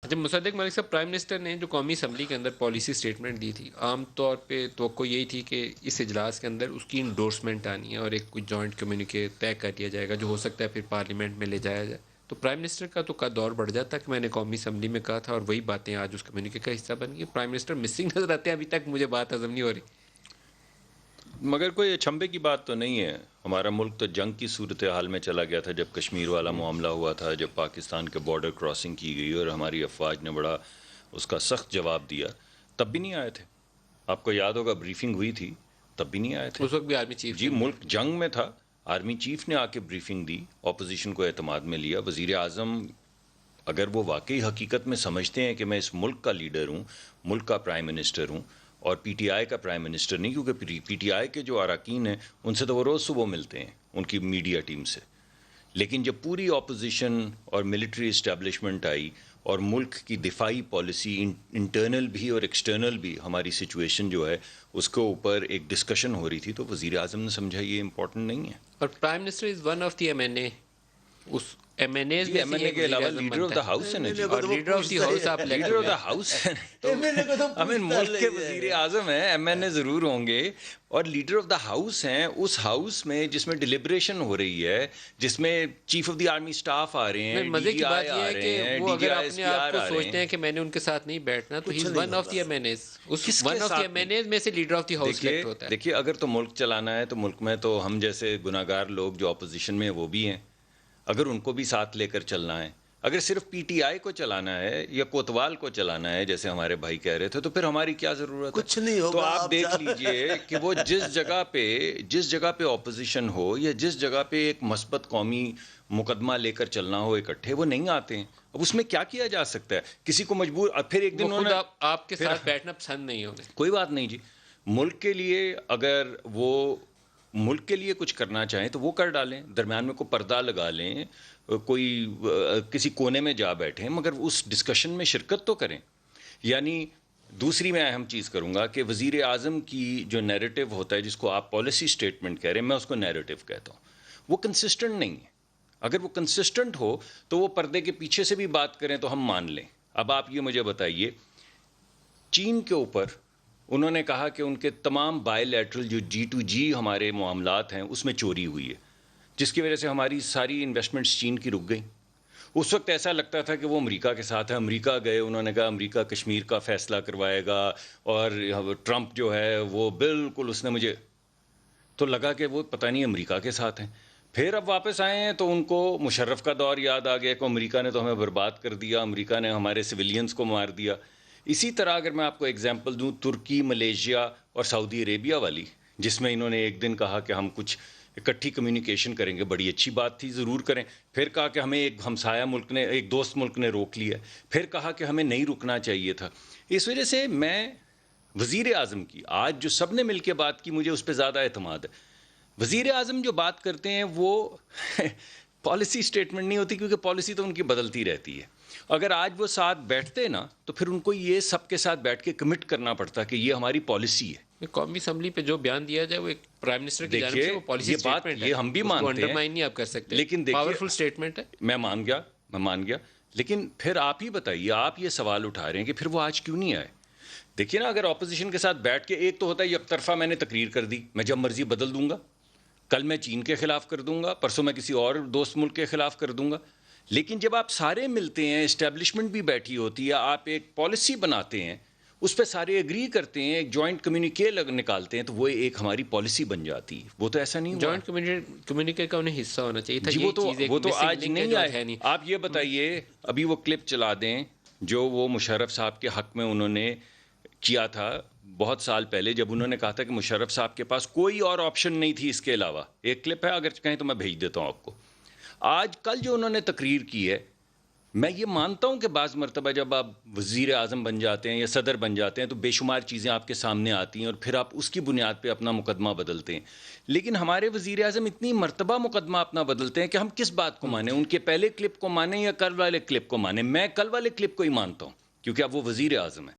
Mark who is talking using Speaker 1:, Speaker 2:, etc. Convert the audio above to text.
Speaker 1: جب مصدق ملک صاحب prime minister نے جو قومی اسمبلی کے اندر پالیسی سٹیٹمنٹ دی تھی، عام طور پہ توقع یہی تھی کہ اس اجلاس کے اندر اس کی انڈورسمنٹ آنی ہے اور ایک کچھ جوائنٹ کمیونیکے طے کر لیا جائے گا جو ہو سکتا ہے پھر پارلیمنٹ میں لے جایا جائے. تو پرائم منسٹر کا تو قد اور بڑھ جاتا کہ میں نے قومی اسمبلی میں کہا تھا اور وہی باتیں آج اس کمیونیکے کا حصہ بن گئی. پرائم منسٹر مسنگ نظر آتے ہیں ابھی تک، مجھے بات ہضم نہیں ہو رہی.
Speaker 2: مگر کوئی اچھمبے کی بات تو نہیں ہے. ہمارا ملک تو جنگ کی صورتحال میں چلا گیا تھا جب کشمیر والا معاملہ ہوا تھا، جب پاکستان کے بارڈر کراسنگ کی گئی اور ہماری افواج نے بڑا اس کا سخت جواب دیا. تب بھی نہیں آئے تھے. آپ کو یاد ہوگا بریفنگ ہوئی تھی، تب بھی نہیں آئے تھے.
Speaker 1: اس وقت بھی آرمی چیف
Speaker 2: جی ملک جنگ میں تھا، آرمی چیف نے آ کے بریفنگ دی، اپوزیشن کو اعتماد میں لیا. وزیر اعظم اگر وہ واقعی حقیقت میں سمجھتے ہیں کہ میں اس ملک کا لیڈر ہوں، ملک کا پرائم منسٹر ہوں اور پی ٹی آئی کا پرائم منسٹر نہیں، کیونکہ پی ٹی آئی کے جو اراکین ہیں ان سے تو وہ روز صبح ملتے ہیں ان کی میڈیا ٹیم سے. لیکن جب پوری اپوزیشن اور ملٹری اسٹیبلشمنٹ آئی اور ملک کی دفاعی پالیسی انٹرنل بھی اور ایکسٹرنل بھی ہماری سچویشن جو ہے اس کے اوپر ایک ڈسکشن ہو رہی تھی، تو وزیر اعظم نے سمجھا یہ امپورٹنٹ نہیں ہے.
Speaker 1: اور prime minister is one of the M N A. اس ایم این ایز میں
Speaker 2: ایم
Speaker 1: سے
Speaker 2: این اے
Speaker 1: ایک
Speaker 2: کے علاوہ
Speaker 1: وزیر اعظم
Speaker 2: لیڈر آف
Speaker 1: بنتا
Speaker 2: دا
Speaker 1: ہے
Speaker 2: ہاؤس ہے نا جی.
Speaker 1: اور لیڈر آف دی ہاؤس آپ
Speaker 2: لیڈر آف دا ہاؤس ہے تو ملک کے وزیر اعظم ہیں، ایم این اے ضرور ہوں گے اور لیڈر آف دا ہاؤس ہیں. اس ہاؤس میں جس میں ڈیلیبریشن ہو رہی ہے، جس میں chief of the army staff آ رہے ہیں،
Speaker 1: مزے
Speaker 2: ڈی
Speaker 1: کی
Speaker 2: جی
Speaker 1: بات
Speaker 2: آئی
Speaker 1: یہ
Speaker 2: آ
Speaker 1: ہے
Speaker 2: رہے
Speaker 1: کہ
Speaker 2: ہیں،
Speaker 1: وہ
Speaker 2: ڈی جی
Speaker 1: اگر
Speaker 2: آئی ایس
Speaker 1: اپنے
Speaker 2: پی
Speaker 1: آپ
Speaker 2: آر
Speaker 1: کو
Speaker 2: آ رہے
Speaker 1: سوچتے
Speaker 2: ہیں.
Speaker 1: ہیں کہ میں نے ان کے ساتھ نہیں بیٹھنا تو ہی is one of the M N as. اس
Speaker 2: کس کے
Speaker 1: ون آف دی
Speaker 2: ساتھ
Speaker 1: ایم این ایز میں سے leader of the house select ہوتا ہے.
Speaker 2: دیکھیے اگر تو ملک چلانا ہے تو ملک میں تو ہم جیسے گناہ گار لوگ جو اپوزیشن میں وہ بھی ہیں، اگر ان کو بھی ساتھ لے کر چلنا ہے. اگر صرف پی ٹی آئی کو چلانا ہے یا کوتوال کو چلانا ہے جیسے ہمارے بھائی کہہ رہے تھے، تو پھر ہماری کیا ضرورت ہے؟
Speaker 3: کچھ نہیں ہوگا.
Speaker 2: تو آپ دیکھ لیجئے کہ وہ جس جگہ پہ اپوزیشن ہو یا جس جگہ پہ ایک مثبت قومی مقدمہ لے کر چلنا ہو اکٹھے، وہ نہیں آتے ہیں. اب اس میں کیا جا سکتا ہے؟ کسی کو مجبور پھر ایک دن
Speaker 1: وہ خود آپ کے ساتھ بیٹھنا پسند نہیں ہوگا.
Speaker 2: کوئی بات نہیں جی. ملک کے لیے اگر وہ ملک کے لیے کچھ کرنا چاہیں تو وہ کر ڈالیں، درمیان میں کوئی پردہ لگا لیں، کوئی کسی کونے میں جا بیٹھیں، مگر اس ڈسکشن میں شرکت تو کریں. یعنی دوسری میں اہم چیز کروں گا کہ وزیر اعظم کی جو نیریٹو ہوتا ہے، جس کو آپ پالیسی سٹیٹمنٹ کہہ رہے ہیں، میں اس کو نیریٹو کہتا ہوں، وہ کنسسٹنٹ نہیں ہے. اگر وہ کنسسٹنٹ ہو تو وہ پردے کے پیچھے سے بھی بات کریں تو ہم مان لیں. اب آپ یہ مجھے بتائیے، چین کے اوپر انہوں نے کہا کہ ان کے تمام بائی لیٹرل جو G2G ہمارے معاملات ہیں اس میں چوری ہوئی ہے، جس کی وجہ سے ہماری ساری انویسٹمنٹس چین کی رک گئی. اس وقت ایسا لگتا تھا کہ وہ امریکہ کے ساتھ ہے. امریکہ گئے، انہوں نے کہا امریکہ کشمیر کا فیصلہ کروائے گا، اور ٹرمپ جو ہے وہ بالکل اس نے مجھے تو لگا کہ وہ پتہ نہیں امریکہ کے ساتھ ہیں. پھر اب واپس آئے ہیں تو ان کو مشرف کا دور یاد آ گیا کہ امریکہ نے تو ہمیں برباد کر دیا، امریکہ نے ہمارے سویلینز کو مار دیا. اسی طرح اگر میں آپ کو ایگزامپل دوں، ترکی، ملیشیا اور سعودی عربیہ والی، جس میں انہوں نے ایک دن کہا کہ ہم کچھ اکٹھی کمیونیکیشن کریں گے، بڑی اچھی بات تھی، ضرور کریں. پھر کہا کہ ہمیں ایک ہمسایہ ملک نے، ایک دوست ملک نے روک لیا. پھر کہا کہ ہمیں نہیں رکنا چاہیے تھا. اس وجہ سے میں وزیر اعظم کی آج جو سب نے مل کے بات کی، مجھے اس پہ زیادہ اعتماد ہے. وزیر اعظم جو بات کرتے ہیں وہ پالیسی سٹیٹمنٹ نہیں ہوتی، کیونکہ پالیسی تو ان کی بدلتی رہتی ہے. اگر آج وہ ساتھ بیٹھتے نا تو پھر ان کو یہ سب کے ساتھ بیٹھ کے کمٹ کرنا پڑتا کہ یہ ہماری پالیسی ہے.
Speaker 1: قومی اسمبلی پہ جو بیان دیا جائے وہ ایک پرائم منسٹر کی جانب سے وہ پالیسی
Speaker 2: یہ بات
Speaker 1: سٹیٹمنٹ ہے،
Speaker 2: یہ ہم بھی مانتے ہیں،
Speaker 1: انڈرمائن نہیں آپ کر سکتے،
Speaker 2: لیکن دیکھیے
Speaker 1: پاورفل سٹیٹمنٹ ہے.
Speaker 2: میں مان گیا، لیکن پھر آپ ہی بتائیے، آپ یہ سوال اٹھا رہے ہیں کہ پھر وہ آج کیوں نہیں آئے؟ دیکھیے نا، اگر اپوزیشن کے ساتھ بیٹھ کے، ایک تو ہوتا ہے یک طرفہ میں نے تقریر کر دی، میں جب مرضی بدل دوں گا، کل میں چین کے خلاف کر دوں گا، پرسوں میں کسی اور دوست ملک کے خلاف کر دوں گا. لیکن جب آپ سارے ملتے ہیں، اسٹیبلشمنٹ بھی بیٹھی ہوتی ہے، آپ ایک پالیسی بناتے ہیں، اس پہ سارے ایگری کرتے ہیں، ایک جوائنٹ کمیونیکے نکالتے ہیں، تو وہ ایک ہماری پالیسی بن جاتی ہے. وہ تو ایسا نہیں ہوا.
Speaker 1: جوائنٹ کمیونیکے کا انہیں حصہ ہونا چاہیے تھا.
Speaker 2: جی وہ تو آج نہیں آئے. آپ یہ بتائیے، ابھی وہ کلپ چلا دیں جو وہ مشرف صاحب کے حق میں انہوں نے کیا تھا بہت سال پہلے، جب انہوں نے کہا تھا کہ مشرف صاحب کے پاس کوئی اور آپشن نہیں تھی اس کے علاوہ. ایک کلپ ہے، اگر کہیں تو میں بھیج دیتا ہوں آپ کو. آج کل جو انہوں نے تقریر کی ہے، میں یہ مانتا ہوں کہ بعض مرتبہ جب آپ وزیر اعظم بن جاتے ہیں یا صدر بن جاتے ہیں تو بے شمار چیزیں آپ کے سامنے آتی ہیں اور پھر آپ اس کی بنیاد پہ اپنا مقدمہ بدلتے ہیں. لیکن ہمارے وزیر اعظم اتنی مرتبہ مقدمہ اپنا بدلتے ہیں کہ ہم کس بات کو مانیں؟ ان کے پہلے کلپ کو مانیں یا کل والے کلپ کو مانیں؟ میں کل والے کلپ کو ہی مانتا ہوں، کیونکہ اب وہ وزیر اعظم ہیں.